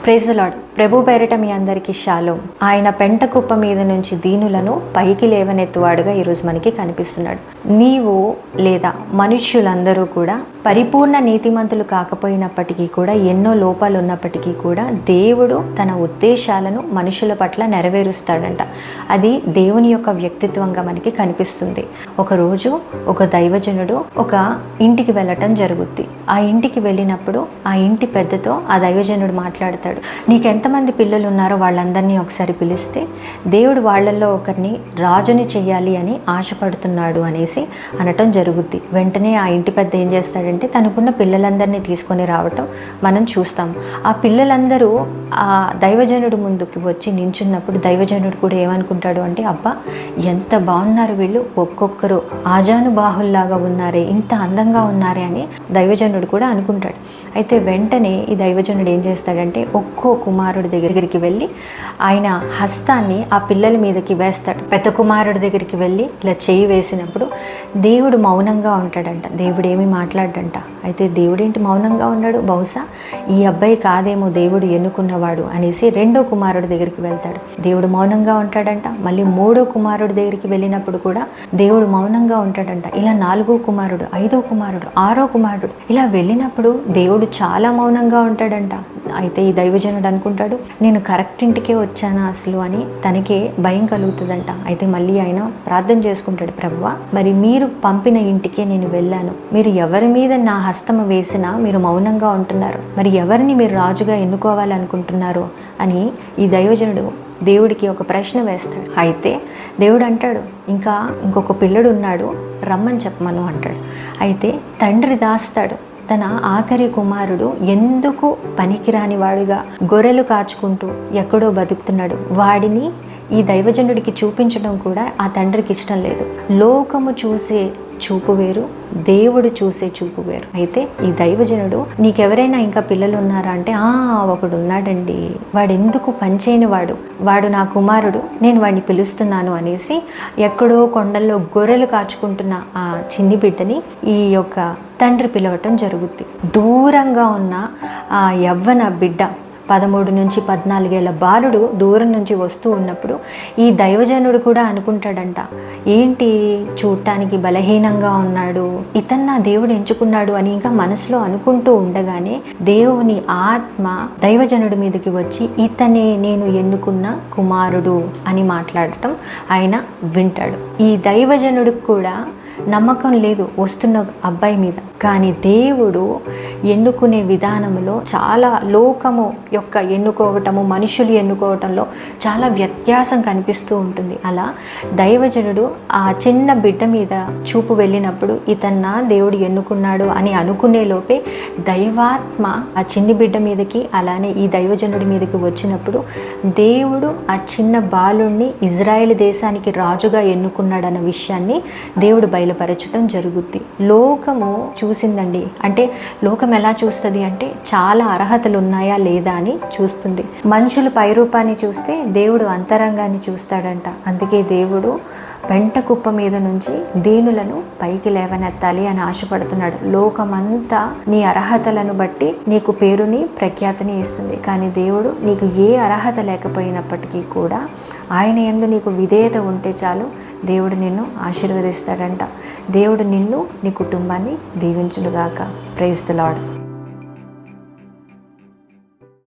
Praise the lord. ప్రభు పేరిట మీ అందరికీ shalom. ఆయన పెంట కుప్ప మీద నుంచి దీనులను పైకి లేవనెత్తువాడుగా ఈరోజు మనకి కనిపిస్తున్నాడు. నీవు లేదా మనుష్యులందరూ కూడా పరిపూర్ణ నీతిమంతులు కాకపోయినప్పటికీ కూడా, ఎన్నో లోపాలు ఉన్నప్పటికీ కూడా దేవుడు తన ఉద్దేశాలను మనుషుల పట్ల నెరవేరుస్తాడంట. అది దేవుని యొక్క వ్యక్తిత్వంగా మనకి కనిపిస్తుంది. ఒకరోజు ఒక దైవజనుడు ఒక ఇంటికి వెళ్ళటం జరుగుద్ది. ఆ ఇంటికి వెళ్ళినప్పుడు ఆ ఇంటి పెద్దతో ఆ దైవజనుడు మాట్లాడతాడు. నీకెంతమంది పిల్లలు ఉన్నారో వాళ్ళందరినీ ఒకసారి పిలిస్తే దేవుడు వాళ్ళల్లో ఒకరిని రాజుని చెయ్యాలి అని ఆశపడుతున్నాడు అనేసి అనటం జరుగుద్ది. వెంటనే ఆ ఇంటి పెద్ద ఏం చేస్తాడంటే తనకున్న పిల్లలందరినీ తీసుకొని రావటం మనం చూస్తాం. ఆ పిల్లలందరూ ఆ దైవజనుడు ముందుకు వచ్చి నించున్నప్పుడు దైవజనుడు కూడా ఏమనుకుంటాడు అంటే, అబ్బా ఎంత బాగున్నారు వీళ్ళు, ఒక్కొక్కరు ఆజానుబాహుల్లాగా ఉన్నారే, ఇంత అందంగా ఉన్నారే అని దైవజనుడు కూడా అనుకుంటాడు. అయితే వెంటనే ఈ దైవజనుడు ఏం చేస్తాడంటే ఒక్కో కుమారుడి దగ్గరికి వెళ్ళి ఆయన హస్తాన్ని ఆ పిల్లల మీదకి వేస్తాడు. పెద్ద కుమారుడి దగ్గరికి వెళ్ళి ఇలా చేయి వేసినప్పుడు దేవుడు మౌనంగా ఉంటాడంట. దేవుడు ఏమీ మాట్లాడంట. అయితే దేవుడేంటి మౌనంగా ఉన్నాడు, బహుశా ఈ అబ్బాయి కాదేమో దేవుడు ఎన్నుకున్నవాడు అనేసి రెండో కుమారుడి దగ్గరికి వెళ్తాడు. దేవుడు మౌనంగా ఉంటాడంట. మళ్ళీ మూడో కుమారుడి దగ్గరికి వెళ్ళినప్పుడు కూడా దేవుడు మౌనంగా ఉంటాడంట. ఇలా నాలుగో కుమారుడు, ఐదో కుమారుడు, ఆరో కుమారుడు ఇలా వెళ్ళినప్పుడు దేవుడు చాలా మౌనంగా ఉంటాడంట. అయితే ఈ దైవజనుడు అనుకుంటాడు, నేను కరెక్ట్ ఇంటికే వచ్చానా అసలు అని తనకే భయం కలుగుతుందంట. అయితే మళ్ళీ ఆయన ప్రార్థన చేసుకుంటాడు, ప్రభువా మరి మీరు పంపిన ఇంటికే నేను వెళ్ళాను, మీరు ఎవరి మీద నా హస్తము వేసినా మీరు మౌనంగా ఉంటున్నారు, మరి ఎవరిని మీరు రాజుగా ఎన్నుకోవాలనుకుంటున్నారు అని ఈ దైవజనుడు దేవుడికి ఒక ప్రశ్న వేస్తాడు. అయితే దేవుడు అంటాడు, ఇంకొక పిల్లడు ఉన్నాడు, రమ్మని చెప్పమను అంటాడు. అయితే తండ్రి దాస్తాడు తన ఆఖరి కుమారుడు ఎందుకు పనికిరాని వాడిగా గొర్రెలు కాచుకుంటూ ఎక్కడో బతుకుతున్నాడు, వాడిని ఈ దైవజనుడికి చూపించడం కూడా ఆ తండ్రికి ఇష్టం లేదు. లోకము చూసే చూపు వేరు, దేవుడు చూసే చూపు వేరు. అయితే ఈ దైవజనుడు, నీకెవరైనా ఇంకా పిల్లలు ఉన్నారా అంటే, ఒకడు ఉన్నాడండి, వాడెందుకు పనిచేయని వాడు నా కుమారుడు, నేను వాడిని పిలుస్తున్నాను అనేసి ఎక్కడో కొండల్లో గొర్రెలు కాచుకుంటున్న ఆ చిన్ని బిడ్డని ఈ యొక్క తండ్రి పిలవటం జరుగుద్ది. దూరంగా ఉన్న ఆ యవ్వన బిడ్డ 13 నుంచి 14 బాలుడు దూరం నుంచి వస్తూ ఉన్నప్పుడు ఈ దైవజనుడు కూడా అనుకుంటాడంట, ఏంటి చూడటానికి బలహీనంగా ఉన్నాడు, ఇతన్న దేవుడు ఎంచుకున్నాడు అని ఇంకా మనసులో అనుకుంటూ ఉండగానే దేవుని ఆత్మ దైవజనుడి మీదకి వచ్చి ఇతనే నేను ఎన్నుకున్న కుమారుడు అని మాట్లాడటం ఆయన వింటాడు. ఈ దైవజనుడికి కూడా నమ్మకం లేదు వస్తున్న అబ్బాయి మీద, కానీ దేవుడు ఎన్నుకునే విధానంలో చాలా లోకము యొక్క ఎన్నుకోవటము, మనుషులు ఎన్నుకోవటంలో చాలా వ్యత్యాసం కనిపిస్తూ ఉంటుంది. అలా దైవజనుడు ఆ చిన్న బిడ్డ మీద చూపు వెళ్ళినప్పుడు ఇతన్నా దేవుడు ఎన్నుకున్నాడు అని అనుకునే లోపే దైవాత్మ ఆ చిన్ని బిడ్డ మీదకి అలానే ఈ దైవజనుడి మీదకి వచ్చినప్పుడు దేవుడు ఆ చిన్న బాలుణ్ణి ఇజ్రాయెల్ దేశానికి రాజుగా ఎన్నుకున్నాడన్న విషయాన్ని దేవుడు బయలుపరచడం జరుగుద్ది. లోకము చూసిందండి, అంటే లోకం ఎలా చూస్తుంది అంటే చాలా అర్హతలు ఉన్నాయా లేదా అని చూస్తుంది. మనుషులు పైరూపాన్ని చూస్తే దేవుడు అంతరంగాన్ని చూస్తాడంట. అందుకే దేవుడు పెంట కుప్ప మీద నుంచి దీనులను పైకి లేవనెత్తాలి అని ఆశపడుతున్నాడు. లోకమంతా నీ అర్హతలను బట్టి నీకు పేరుని ప్రఖ్యాతిని ఇస్తుంది, కానీ దేవుడు నీకు ఏ అర్హత లేకపోయినప్పటికీ కూడా ఆయన యందు నీకు విధేయత ఉంటే చాలు, దేవుడు నిన్ను ఆశీర్వదిస్తాడంట. దేవుడు నిన్ను నీ కుటుంబాన్ని దీవించునుగాక. Praise the lord.